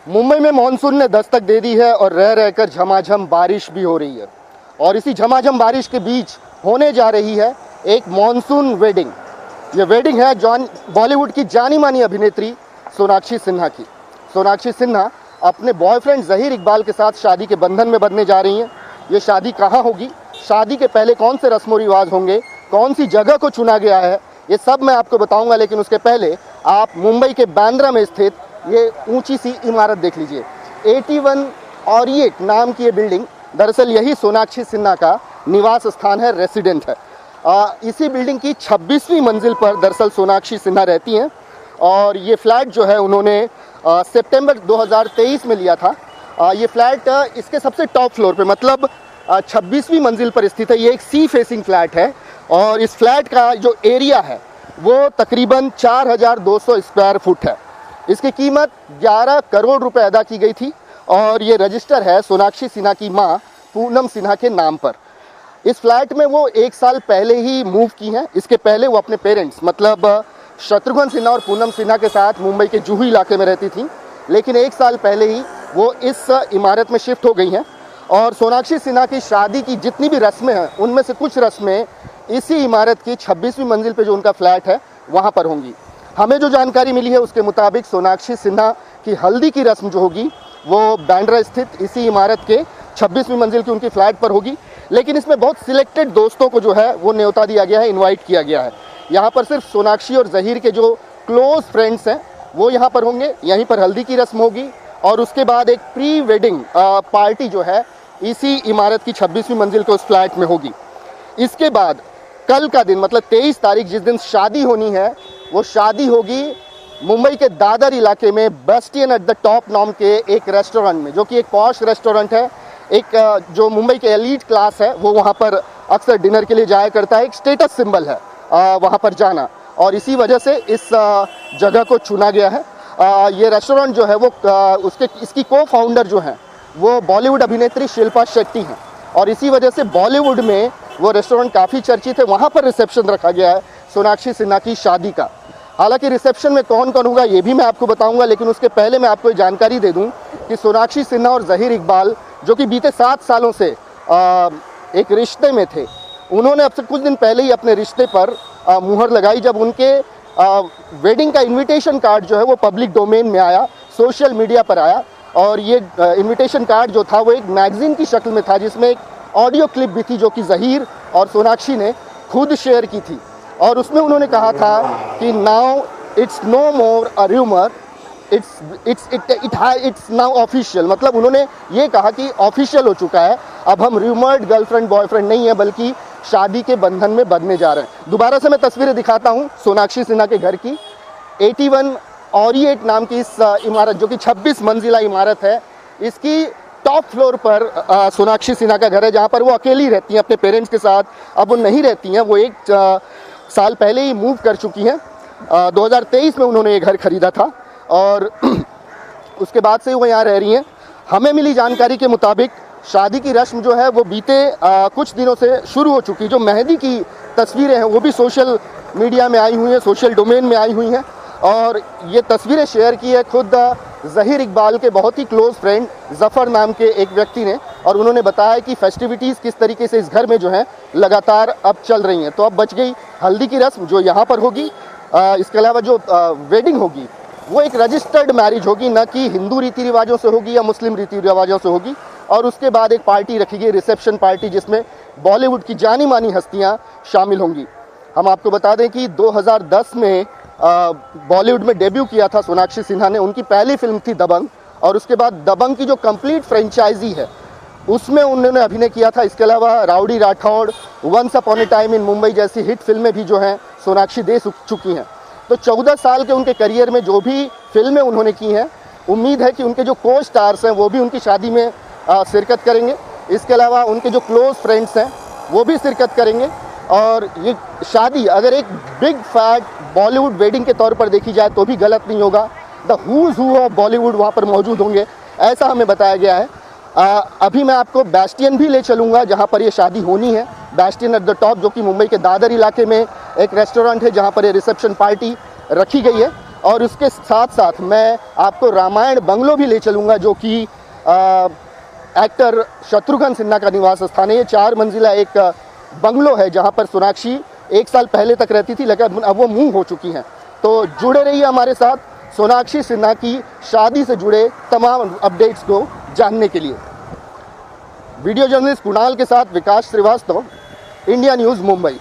मुंबई में मानसून ने दस्तक दे दी है और रह रहकर झमाझम बारिश भी हो रही है। और इसी झमाझम बारिश के बीच होने जा रही है एक मानसून वेडिंग। ये वेडिंग है बॉलीवुड की जानी मानी अभिनेत्री सोनाक्षी सिन्हा की। सोनाक्षी सिन्हा अपने बॉयफ्रेंड ज़हीर इकबाल के साथ शादी के बंधन में बंधने जा रही हैं। ये शादी कहाँ होगी, शादी के पहले कौन से रस्म व रिवाज होंगे, कौन सी जगह को चुना गया है, ये सब मैं आपको बताऊंगा। लेकिन उसके पहले आप मुंबई के बांद्रा में स्थित ये ऊंची सी इमारत देख लीजिए। 81 ऑरिएट नाम की ये बिल्डिंग, दरअसल यही सोनाक्षी सिन्हा का निवास स्थान है, रेसिडेंट है। इसी बिल्डिंग की 26वीं मंजिल पर दरअसल सोनाक्षी सिन्हा रहती हैं। और ये फ्लैट जो है उन्होंने सितंबर 2023 में लिया था। ये फ्लैट इसके सबसे टॉप फ्लोर पे, मतलब 26वीं मंजिल पर स्थित है। ये एक सी फेसिंग फ्लैट है और इस फ्लैट का जो एरिया है वो तकरीबन 4200 स्क्वायर फुट है। इसकी कीमत 11 करोड़ रुपए अदा की गई थी और ये रजिस्टर है सोनाक्षी सिन्हा की मां पूनम सिन्हा के नाम पर। इस फ्लैट में वो 1 साल पहले ही मूव की हैं। इसके पहले वो अपने पेरेंट्स मतलब शत्रुघ्न सिन्हा और पूनम सिन्हा के साथ मुंबई के जुहू इलाके में रहती थी, लेकिन 1 साल पहले ही वो इस इमारत में शिफ्ट हो गई हैं। और सोनाक्षी सिन्हा की शादी की जितनी भी रस्में हैं उनमें से कुछ रस्में इसी इमारत की 26वीं मंजिल पे जो उनका फ्लैट है वहाँ पर होंगी। हमें जो जानकारी मिली है उसके मुताबिक सोनाक्षी सिन्हा की हल्दी की रस्म जो होगी वो बांद्रा स्थित इसी इमारत के 26वीं मंजिल की उनकी फ्लैट पर होगी। लेकिन इसमें बहुत सिलेक्टेड दोस्तों को जो है वो न्योता दिया गया है, इनवाइट किया गया है। यहाँ पर सिर्फ सोनाक्षी और ज़हीर के जो क्लोज फ्रेंड्स हैं वो यहाँ पर होंगे। यहीं पर हल्दी की रस्म होगी और उसके बाद एक प्री वेडिंग पार्टी जो है इसी इमारत की 26वीं मंजिल के उस फ्लैट में होगी। इसके बाद कल का दिन मतलब 23 तारीख जिस दिन शादी होनी है वो शादी होगी मुंबई के दादर इलाके में बेस्टियन एट द टॉप नाम के एक रेस्टोरेंट में, जो कि एक पॉश रेस्टोरेंट है। एक जो मुंबई के एलीट क्लास है वो वहाँ पर अक्सर डिनर के लिए जाया करता है। एक स्टेटस सिंबल है वहाँ पर जाना और इसी वजह से इस जगह को चुना गया है। ये रेस्टोरेंट जो है वो इसकी को फाउंडर जो हैं वो बॉलीवुड अभिनेत्री शिल्पा शेट्टी हैं और इसी वजह से बॉलीवुड में वो रेस्टोरेंट काफ़ी चर्चित है। वहाँ पर रिसेप्शन रखा गया है सोनाक्षी सिन्हा की शादी का। हालांकि रिसेप्शन में कौन कौन होगा ये भी मैं आपको बताऊंगा, लेकिन उसके पहले मैं आपको ये जानकारी दे दूं कि सोनाक्षी सिन्हा और ज़हीर इकबाल जो कि बीते 7 सालों से एक रिश्ते में थे, उन्होंने अब से कुछ दिन पहले ही अपने रिश्ते पर मुहर लगाई जब उनके वेडिंग का इन्विटेशन कार्ड जो है वो पब्लिक डोमेन में आया, सोशल मीडिया पर आया। और ये इन्विटेशन कार्ड जो था वो एक मैगजीन की शक्ल में था जिसमें एक ऑडियो क्लिप भी थी जो कि ज़हीर और सोनाक्षी ने खुद शेयर की थी। और उसमें उन्होंने कहा था कि now it's no more a rumour, it's now official. मतलब उन्होंने ये कहा कि ऑफिशियल हो चुका है, अब हम र्यूमर्ड गर्लफ्रेंड बॉयफ्रेंड नहीं है बल्कि शादी के बंधन में बंधने जा रहे हैं। दोबारा से मैं तस्वीरें दिखाता हूँ सोनाक्षी सिन्हा के घर की। 81 ऑरिएट नाम की इस इमारत जो कि 26 मंजिला इमारत है, इसकी टॉप फ्लोर पर सोनाक्षी सिन्हा का घर है जहाँ पर वो अकेली रहती हैं अपने पेरेंट्स के साथ। अब वो नहीं रहती हैं, वो 1 साल पहले ही मूव कर चुकी हैं। 2023 में उन्होंने ये घर खरीदा था और उसके बाद से वो यहाँ रह रही हैं। हमें मिली जानकारी के मुताबिक शादी की रस्म जो है वो बीते कुछ दिनों से शुरू हो चुकी। जो मेहंदी की तस्वीरें हैं वो भी सोशल मीडिया में आई हुई हैं, सोशल डोमेन में आई हुई हैं और ये तस्वीरें शेयर की है खुद ज़हीर इकबाल के बहुत ही क्लोज फ्रेंड ज़फ़र नाम के एक व्यक्ति ने। और उन्होंने बताया कि फेस्टिविटीज़ किस तरीके से इस घर में जो है लगातार अब चल रही हैं। तो अब बच गई हल्दी की रस्म जो यहाँ पर होगी। इसके अलावा जो वेडिंग होगी वो एक रजिस्टर्ड मैरिज होगी, न कि हिंदू रीति रिवाजों से होगी या मुस्लिम रीति रिवाजों से होगी। और उसके बाद एक पार्टी रखी गई, रिसेप्शन पार्टी, जिसमें बॉलीवुड की जानी मानी हस्तियाँ शामिल होंगी। हम आपको बता दें कि 2010 में बॉलीवुड में डेब्यू किया था सोनाक्षी सिन्हा ने। उनकी पहली फिल्म थी दबंग और उसके बाद दबंग की जो कंप्लीट फ्रेंचाइजी है उसमें उन्होंने अभिनय किया था। इसके अलावा Rowdy Rathore, once upon a time in Mumbai जैसी हिट फिल्में भी जो हैं सोनाक्षी दे चुकी हैं। तो 14 साल के उनके करियर में जो भी फिल्में उन्होंने की हैं, उम्मीद है कि उनके जो को स्टार्स हैं वो भी उनकी शादी में शिरकत करेंगे। इसके अलावा उनके जो क्लोज फ्रेंड्स हैं वो भी शिरकत करेंगे। और ये शादी अगर एक बिग फैट बॉलीवुड वेडिंग के तौर पर देखी जाए तो भी गलत नहीं होगा। The who's who of Bollywood वहाँ पर मौजूद होंगे, ऐसा हमें बताया गया है। अभी मैं आपको बेस्टियन भी ले चलूँगा जहाँ पर ये शादी होनी है। बेस्टियन एट द टॉप जो कि मुंबई के दादर इलाके में एक रेस्टोरेंट है जहाँ पर ये रिसेप्शन पार्टी रखी गई है। और उसके साथ साथ मैं आपको रामायण बंगलो भी ले चलूँगा, जो कि एक्टर शत्रुघ्न सिन्हा का निवास स्थान है। ये 4 मंजिला एक बंगलो है जहाँ पर सोनाक्षी 1 साल पहले तक रहती थी, लेकिन अब वो मूव हो चुकी हैं। तो जुड़े रहिए हमारे साथ सोनाक्षी सिन्हा की शादी से जुड़े तमाम अपडेट्स को जानने के लिए। वीडियो जर्नलिस्ट कुणाल के साथ विकास श्रीवास्तव, इंडिया न्यूज़ मुंबई।